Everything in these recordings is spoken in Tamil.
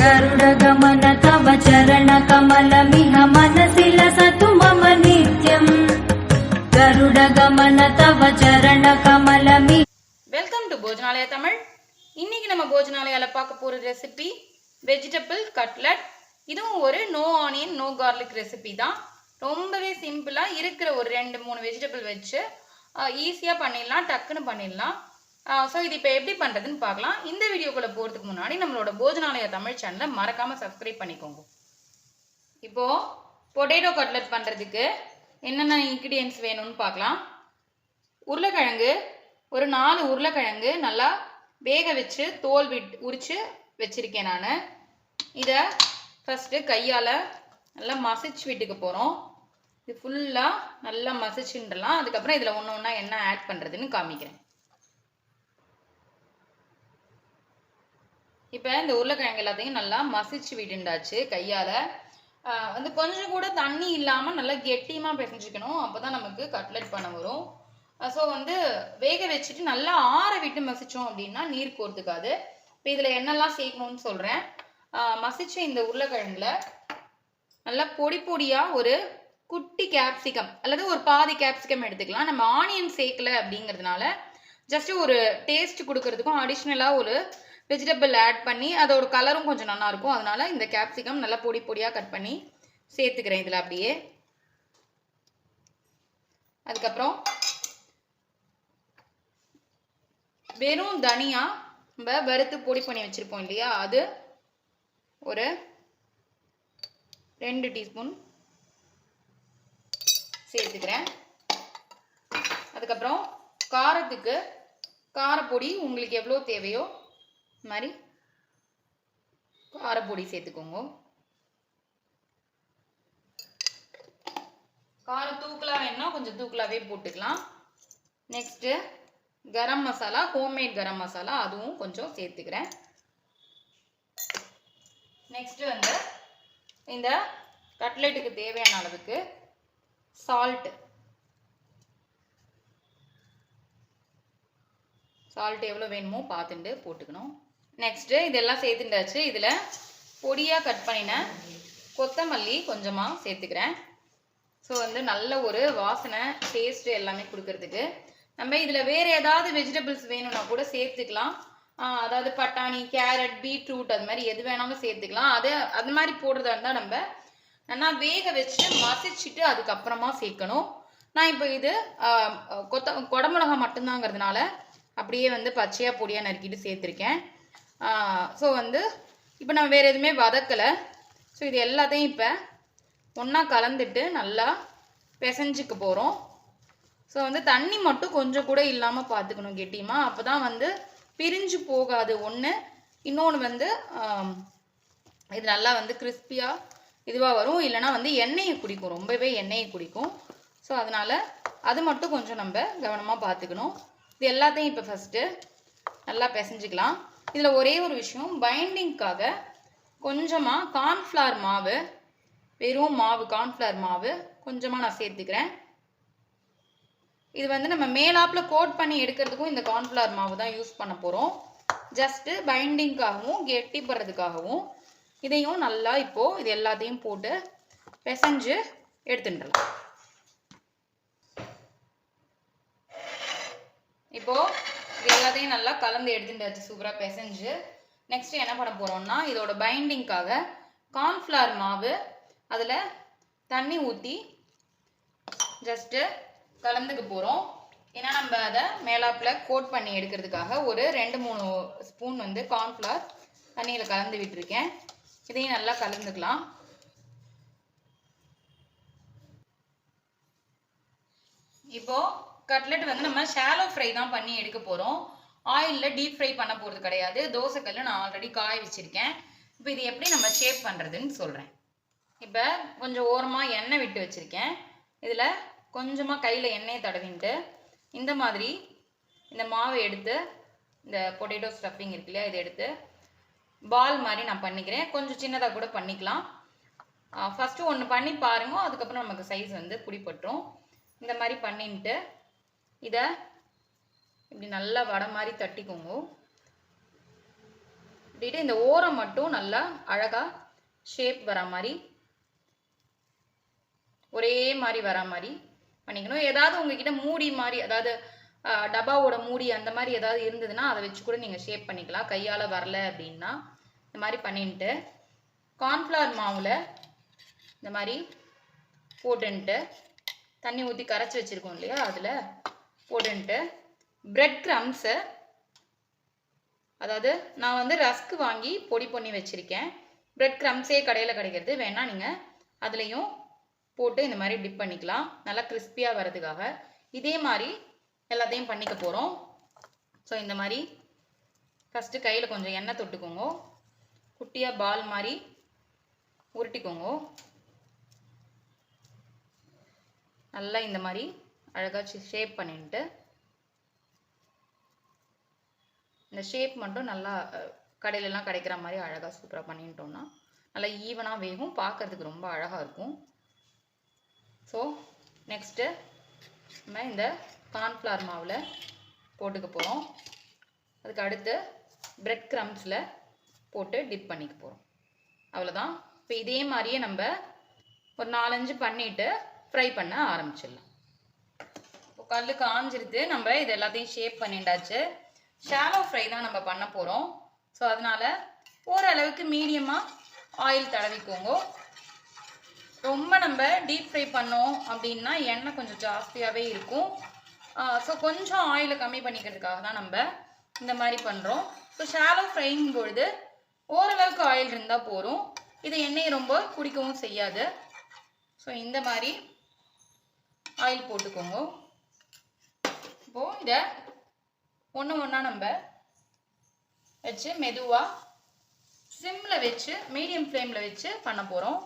गरुडगमन तव चरणकमलमिह मनसि लसतु मम नित्यम् गरुडगमन तव चरणकमलमि வெல்கம் டு போஜனாலயா தமிழ். இன்னைக்கு நம்ம போஜனாலயால பார்க்க போற ரெசிபி வெஜிடபிள் கட்லட். இதுவும் ஒரு no onion no garlic recipe தான். ரொம்பவே சிம்பிளா இருக்கிற ஒரு 2-3 வெஜிடபிள் வச்சு ஈஸியா பண்ணிடலாம், டக்குன்னு பண்ணிடலாம். ஸோ இது இப்போ எப்படி பண்ணுறதுன்னு பார்க்கலாம். இந்த வீடியோக்குள்ளே போகிறதுக்கு முன்னாடி நம்மளோட போஜனாலயா தமிழ் சேனலை மறக்காமல் சப்ஸ்கிரைப் பண்ணிக்கோங்க. இப்போது பொட்டேட்டோ கட்லட் பண்ணுறதுக்கு என்னென்ன இன்க்ரீடியன்ட்ஸ் வேணும்னு பார்க்கலாம். உருளைக்கிழங்கு, ஒரு 4 உருளைக்கிழங்கு நல்லா வேக வச்சு தோல் உரித்து வச்சுருக்கேன் நான். இதை ஃபஸ்ட்டு கையால் நல்லா மசிச்சு விட்டுக்க போகிறோம். இது ஃபுல்லாக நல்லா மசிச்சுன்றலாம். அதுக்கப்புறம் இதில் ஒன்று ஒன்றா என்ன ஆட் பண்ணுறதுன்னு காமிக்கிறேன். இப்போ இந்த உருளைக்கிழங்கு எல்லாத்தையும் நல்லா மசிச்சு விட்டுண்டாச்சு கையால். வந்து கொஞ்சம் கூட தண்ணி இல்லாமல் நல்லா கெட்டியமாக பிசைஞ்சிக்கணும், அப்போ தான் நமக்கு கட்லட் பண்ண வரும். ஸோ வந்து வேக வச்சுட்டு நல்லா ஆற விட்டு மசித்தோம் அப்படின்னா நீர் கோர்த்துக்காது. இப்போ இதில் என்னெல்லாம் சேர்க்கணும்னு சொல்கிறேன். மசிச்ச இந்த உருளைக்கிழங்குல நல்லா பொடி பொடியாக ஒரு குட்டி கேப்சிகம் அல்லது ஒரு பாதி கேப்சிகம் எடுத்துக்கலாம். நம்ம ஆனியன் சேர்க்கலை அப்படிங்கிறதுனால ஜஸ்ட்டு ஒரு டேஸ்ட் கொடுக்கறதுக்கும் அடிஷ்னலாக ஒரு வெஜிடபிள் ஆட் பண்ணி அதோட கலரும் கொஞ்சம் நல்லா இருக்கும். அதனால இந்த கேப்சிகம் நல்லா பொடி பொடியாக கட் பண்ணி சேர்த்துக்கிறேன் இதில் அப்படியே. அதுக்கப்புறம் வெறும் தனியா நம்ம வறுத்து பொடி பண்ணி வச்சுருப்போம் இல்லையா, அது ஒரு 2 டீஸ்பூன் சேர்த்துக்கிறேன். அதுக்கப்புறம் காரத்துக்கு காரப்பொடி உங்களுக்கு எவ்வளோ தேவையோ மாதிரி காரப்பொடி சேர்த்துக்கோங்க. காரம் தூக்கலாக வேணும்னா கொஞ்சம் தூக்கலாகவே போட்டுக்கலாம். நெக்ஸ்ட்டு கரம் மசாலா, ஹோம்மேட் கரம் மசாலா, அதுவும் கொஞ்சம் சேர்த்துக்கிறேன். நெக்ஸ்ட்டு வந்து இந்த கட்லெட்டுக்கு தேவையான அளவுக்கு சால்ட் எவ்வளோ வேணுமோ பார்த்துட்டு போட்டுக்கணும். நெக்ஸ்ட்டு இதெல்லாம் சேர்த்துட்டாச்சு. இதில் பொடியாக கட் பண்ணின கொத்தமல்லி கொஞ்சமாக சேர்த்துக்கிறேன். ஸோ வந்து நல்ல ஒரு வாசனை டேஸ்ட்டு எல்லாமே கொடுக்கறதுக்கு. நம்ம இதில் வேறு ஏதாவது வெஜிடபிள்ஸ் வேணும்னா கூட சேர்த்துக்கலாம். அதாவது பட்டாணி, கேரட், பீட்ரூட், அது மாதிரி எது வேணாலும் சேர்த்துக்கலாம். அது மாதிரி போடுறதா இருந்தால் நம்ம நல்லா வேக வச்சு மசிச்சுட்டு அதுக்கப்புறமா சேர்க்கணும். நான் இப்போ இது குடமிளகா மட்டும்தாங்கிறதுனால அப்படியே வந்து பச்சையாக பொடியாக நறுக்கிட்டு சேர்த்துருக்கேன். ஸோ வந்து இப்போ நம்ம வேறு எதுவுமே வதக்கலை. ஸோ இது எல்லாத்தையும் இப்போ ஒன்றா கலந்துட்டு நல்லா பிசைஞ்சிக்க போகிறோம். ஸோ வந்து தண்ணி மட்டும் கொஞ்சம் கூட இல்லாமல் பார்த்துக்கணும் கெட்டியமாக, அப்போ தான் வந்து பிரிஞ்சு போகாது ஒன்று. இன்னொன்று வந்து இது நல்லா வந்து கிறிஸ்பியாக இதுவாக வரும். இல்லைனா வந்து எண்ணெயை குடிக்கும், ரொம்பவே எண்ணெயை குடிக்கும். ஸோ அதனால் அது மட்டும் கொஞ்சம் நம்ம கவனமாக பார்த்துக்கணும். இது எல்லாத்தையும் இப்போ ஃபஸ்ட்டு நல்லா பிசைஞ்சிக்கலாம். இதில் ஒரே ஒரு விஷயம், பைண்டிங்க்காக கொஞ்சமாக கார்ன்ஃப்ளவர் மாவு, வெறும் மாவு கார்ன்ஃப்ளவர் மாவு கொஞ்சமாக நான் சேர்த்துக்கிறேன். இது வந்து நம்ம மேலாப்பில் கோட் பண்ணி எடுக்கிறதுக்கும் இந்த கார்ன்ஃப்ளவர் மாவு தான் யூஸ் பண்ண போகிறோம். ஜஸ்ட்டு பைண்டிங்காகவும் கெட்டிப்படுறதுக்காகவும் இதையும் நல்லா இப்போது இது எல்லாத்தையும் போட்டு பிசைஞ்சு எடுத்துட்டுலாம். இப்போது இது எல்லாத்தையும் நல்லா கலந்து எடுத்துட்டாச்சு சூப்பராக பிசைஞ்சு. நெக்ஸ்ட்டு என்ன பண்ண போகிறோம்னா, இதோட பைண்டிங்காக கார்ன்ஃப்ளவர் மாவு அதில் தண்ணி ஊற்றி ஜஸ்ட்டு கலந்துக்க போகிறோம். ஏன்னா நம்ம அதை மேலாப்பில் கோட் பண்ணி எடுக்கிறதுக்காக ஒரு 2-3 ஸ்பூன் வந்து கார்ன்ஃப்ளவர் தண்ணியில் கலந்து விட்டுருக்கேன். இதையும் நல்லா கலந்துக்கலாம். இப்போது கட்லெட் வந்து நம்ம ஷாலோ ஃப்ரை தான் பண்ணி எடுக்க போகிறோம். ஆயிலில் டீப் ஃப்ரை பண்ண போகிறது கிடையாது. தோசைக்கல் நான் ஆல்ரெடி காய வச்சுருக்கேன். இப்போ இது எப்படி நம்ம ஷேப் பண்ணுறதுன்னு சொல்கிறேன். இப்போ கொஞ்சம் ஓரமாக எண்ணெய் விட்டு வச்சுருக்கேன். இதில் கொஞ்சமாக கையில் எண்ணெயை தடவின்ட்டு இந்த மாதிரி இந்த மாவை எடுத்து, இந்த பொட்டேட்டோ ஸ்டஃபிங் இருக்கு இல்லையா, இதை எடுத்து பால் மாதிரி நான் பண்ணிக்கிறேன். கொஞ்சம் சின்னதாக கூட பண்ணிக்கலாம். ஃபஸ்ட்டு ஒன்று பண்ணி பாருங்க, அதுக்கப்புறம் நமக்கு சைஸ் வந்து பிடிப்பட்டுரும். இந்த மாதிரி பண்ணிட்டு இதை இப்படி நல்லா வடை மாதிரி தட்டிக்கோங்க. இப்படிட்டு இந்த ஓரம் மட்டும் நல்லா அழகாக ஷேப் வர மாதிரி ஒரே மாதிரி வர மாதிரி பண்ணிக்கணும். ஏதாவது உங்ககிட்ட மூடி மாதிரி, அதாவது டப்பாவோட மூடி அந்த மாதிரி ஏதாவது இருந்ததுன்னா அதை வச்சு கூட நீங்கள் ஷேப் பண்ணிக்கலாம். கையால் வரல அப்படின்னா இந்த மாதிரி பண்ணிட்டு கார்ன்ஃப்ளவர் மாவில் இந்த மாதிரி போட்டுன்ட்டு தண்ணி ஊற்றி கரைச்சி வச்சுருக்கோம் இல்லையா, அதில் போட்டுன்ட்டு பிரெட் க்ரம்ஸை, அதாவது நான் வந்து ரஸ்க் வாங்கி பொடி பண்ணி வச்சுருக்கேன். பிரெட் க்ரம்ஸே கடையில் கிடைக்கிறது, வேணால் நீங்கள் அதுலேயும் போட்டு இந்த மாதிரி டிப் பண்ணிக்கலாம் நல்லா கிறிஸ்பியாக வரதுக்காக. இதே மாதிரி எல்லாத்தையும் பண்ணிக்க போகிறோம். ஸோ இந்த மாதிரி ஃபஸ்ட்டு கையில் கொஞ்சம் எண்ணெய் தொட்டுக்கோங்க, குட்டியாக பால் மாதிரி உருட்டிக்கோங்க. நல்லா இந்த மாதிரி அழகாக ஷேப் பண்ணிட்டு இந்த ஷேப் மட்டும் நல்லா கடையிலலாம் கிடைக்கிற மாதிரி அழகாக சூப்பராக பண்ணிட்டோம்னா நல்லா ஈவனாக வேகும், பார்க்கறதுக்கு ரொம்ப அழகாக இருக்கும். ஸோ நெக்ஸ்ட்டு நம்ம இந்த கார்ன்ஃப்ளவர் மாவில் போட்டுக்க போகிறோம். அதுக்கு அடுத்து பிரெட் க்ரம்ஸில் போட்டு டிப் பண்ணிக்க போகிறோம். அவ்வளோதான். இப்போ இதே மாதிரியே நம்ம ஒரு 4-5 பண்ணிவிட்டு ஃப்ரை பண்ண ஆரம்பிச்சிடலாம். இப்போ கல் காஞ்சிருது, நம்ம இது எல்லாத்தையும் ஷேப் பண்ணிட்டாச்சு. ஷாலோ ஃப்ரை தான் நம்ம பண்ண போகிறோம். ஸோ அதனால் ஓரளவுக்கு மீடியமாக ஆயில் தடவிக்கோங்க. ரொம்ப நம்ம டீப் ஃப்ரை பண்ணோம் அப்படின்னா எண்ணெய் கொஞ்சம் ஜாஸ்தியாகவே இருக்கும். ஸோ கொஞ்சம் ஆயிலை கம்மி பண்ணிக்கிறதுக்காக தான் நம்ம இந்த மாதிரி பண்ணுறோம். ஸோ ஷாலோ ஃப்ரைங் பொழுது ஓரளவுக்கு ஆயில் இருந்தால் போதும், இது எண்ணெயை ரொம்ப குடிக்கவும் செய்யாது. ஸோ இந்த மாதிரி ஆயில் போட்டுக்கோங்க. இப்போது இதை ஒன்று ஒன்றா நம்ம வச்சு மெதுவாக சிம்மில் வச்சு மீடியம் ஃப்ளேமில் வச்சு பண்ண போகிறோம்.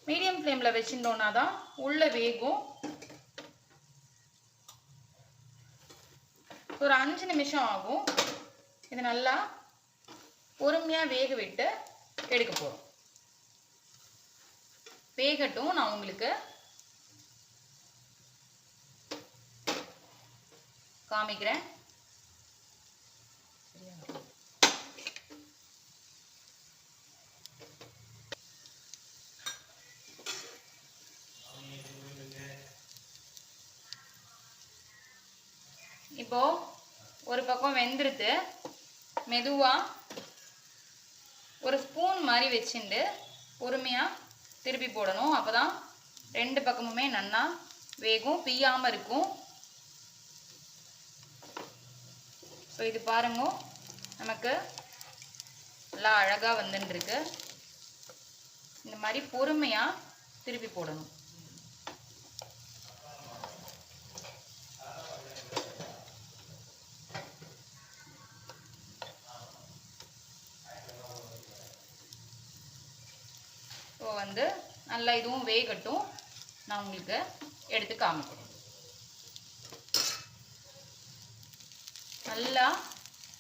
மீடியம் ஃப்ளேமில் வச்சுட்டோன்னா தான் உள்ளே வேகும். ஒரு 5 நிமிஷம் ஆகும். இது நல்லா பொறுமையாக வேக விட்டு எடுக்க போகிறோம். வேகட்டும், நான் உங்களுக்கு காமிக்கிறேன். இப்போ ஒரு பக்கம் வெந்துருது. மெதுவாக ஒரு ஸ்பூன் மாதிரி வச்சுட்டு பொறுமையாக திருப்பி போடணும். அப்போ தான் 2 பக்கமுமே நல்லா வேகும், பிய்யாமல் இருக்கும். ஸோ இது பாருங்க, நமக்கு நல்லா அழகாக வந்துட்டுருக்கு. இந்த மாதிரி பொறுமையாக திருப்பி போடணும். ஸோ வந்து நல்லா இதுவும் வேகட்டும், நான் உங்களுக்கு எடுத்து காமிக்கிறேன். நல்லா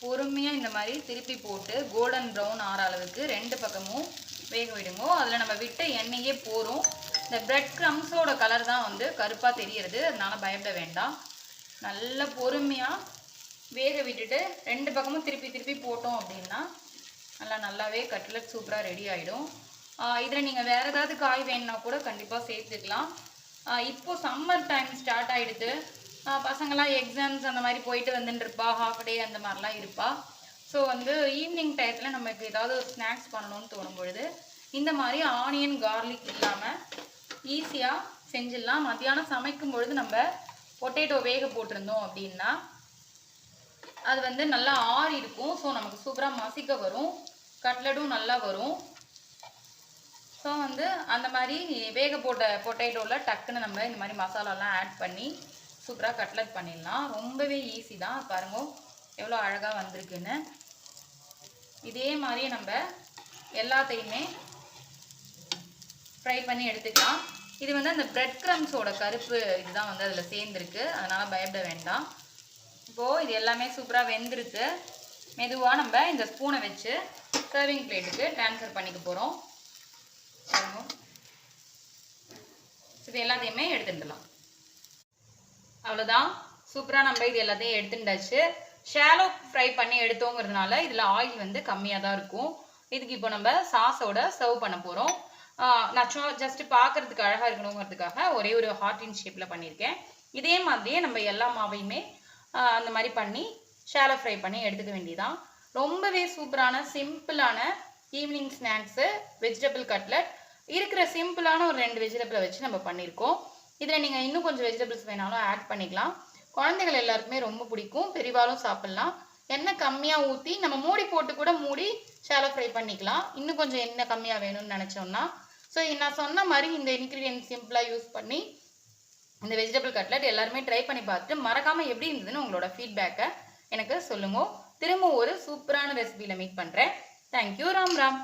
பொறுமையாக இந்த மாதிரி திருப்பி போட்டு கோல்டன் ப்ரௌன் ஆற அளவுக்கு 2 பக்கமும் வேக விடுங்க. அதில் நம்ம விட்ட எண்ணெயே போரும். இந்த பிரெட் க்ரம்ஸோட கலர் தான் வந்து கருப்பாக தெரியறது, அதனால பயப்பட வேண்டாம். நல்லா பொறுமையாக வேக விட்டுட்டு 2 பக்கமும் திருப்பி திருப்பி போட்டோம் அப்படின்னா நல்லாவே கட்லெட் சூப்பராக ரெடி ஆகிடும். இதில் நீங்கள் வேறு ஏதாவது காய் வேணுன்னா கூட கண்டிப்பாக சேர்த்துக்கலாம். இப்போது சம்மர் டைம் ஸ்டார்ட் ஆகிடுது. பசங்களாம் எக்ஸாம்ஸ் அந்த மாதிரி போயிட்டு வந்துட்டு இருப்பா, ஹாஃப் டே அந்த மாதிரிலாம் இருப்பா. ஸோ வந்து ஈவினிங் டயத்தில் நமக்கு ஏதாவது ஒரு ஸ்நாக்ஸ் பண்ணணும்னு தோணும் பொழுது இந்த மாதிரி ஆனியன் கார்லிக் இல்லாமல் ஈஸியாக செஞ்சிடலாம். மத்தியானம் சமைக்கும் பொழுது நம்ம பொட்டேட்டோ வேக போட்டிருந்தோம் அப்படின்னா அது வந்து நல்லா ஆறி இருக்கும். ஸோ நமக்கு சூப்பராக மசிக்க வரும், கட்லெட்டும் நல்லா வரும். ஸோ வந்து அந்த மாதிரி வேக போட்ட பொட்டேட்டோவில் டக்குன்னு நம்ம இந்த மாதிரி மசாலாலாம் ஆட் பண்ணி சூப்பராக கட்லெட் பண்ணிடலாம். ரொம்பவே ஈஸி தான். பாருங்க எவ்வளோ அழகாக வந்திருக்குன்னு. இதே மாதிரியே நம்ம எல்லாத்தையுமே ஃப்ரை பண்ணி எடுத்துக்கலாம். இது வந்து அந்த பிரெட் க்ரம்ஸோட கருப்பு இதுதான் வந்து அதில் சேர்ந்துருக்கு, அதனால் பயப்பட வேண்டாம். இப்போது இது எல்லாமே சூப்பராக வெந்துருக்கு. மெதுவாக நம்ம இந்த ஸ்பூனை வச்சு சர்விங் பிளேட்டுக்கு ட்ரான்ஸ்ஃபர் பண்ணிக்க போகிறோம். இது எல்லாத்தையுமே எடுத்துடலாம். அவ்வளோதான், சூப்பராக நம்ம இது எல்லாத்தையும் எடுத்துட்டாச்சு. ஷாலோ ஃப்ரை பண்ணி எடுத்தோங்கிறதுனால இதில் ஆயில் வந்து கம்மியாக தான் இருக்கும். இதுக்கு இப்போ நம்ம சாஸோட சர்வ் பண்ண போகிறோம். நான் ஜஸ்ட் பார்க்கறதுக்கு அழகாக இருக்கணுங்கிறதுக்காக ஒரே ஒரு ஹார்டின் ஷேப்பில் பண்ணியிருக்கேன். இதே மாதிரியே நம்ம எல்லா மாவையுமே அந்த மாதிரி பண்ணி ஷாலோ ஃப்ரை பண்ணி எடுத்துக்க வேண்டியதான். ரொம்பவே சூப்பரான சிம்பிளான ஈவினிங் ஸ்நாக்ஸு வெஜிடபிள் கட்லட். இருக்கிற சிம்பிளான ஒரு 2 வெஜிடபிளை வச்சு நம்ம பண்ணியிருக்கோம். இதில் நீங்கள் இன்னும் கொஞ்சம் வெஜிடபிள்ஸ் வேணாலும் ஆட் பண்ணிக்கலாம். குழந்தைகள் எல்லாருக்குமே ரொம்ப பிடிக்கும், பெரியவாலும் சாப்பிட்லாம். எண்ணெய் கம்மியாக ஊற்றி நம்ம மூடி போட்டு கூட மூடி ஷாலோ ஃப்ரை பண்ணிக்கலாம், இன்னும் கொஞ்சம் எண்ணெய் கம்மியாக வேணும்னு நினச்சோம்னா. ஸோ நான் சொன்ன மாதிரி இந்த இன்க்ரீடியன்ட் சிம்பிளாக யூஸ் பண்ணி இந்த வெஜிடபிள் கட்லட் எல்லாருமே ட்ரை பண்ணி பார்த்துட்டு மறக்காமல் எப்படி இருந்ததுன்னு உங்களோட ஃபீட்பேக்கை எனக்கு சொல்லுங்க. திரும்ப ஒரு சூப்பரான ரெசிபியில் மீட் பண்ணுறேன். தேங்க்யூ. ராம் ராம்.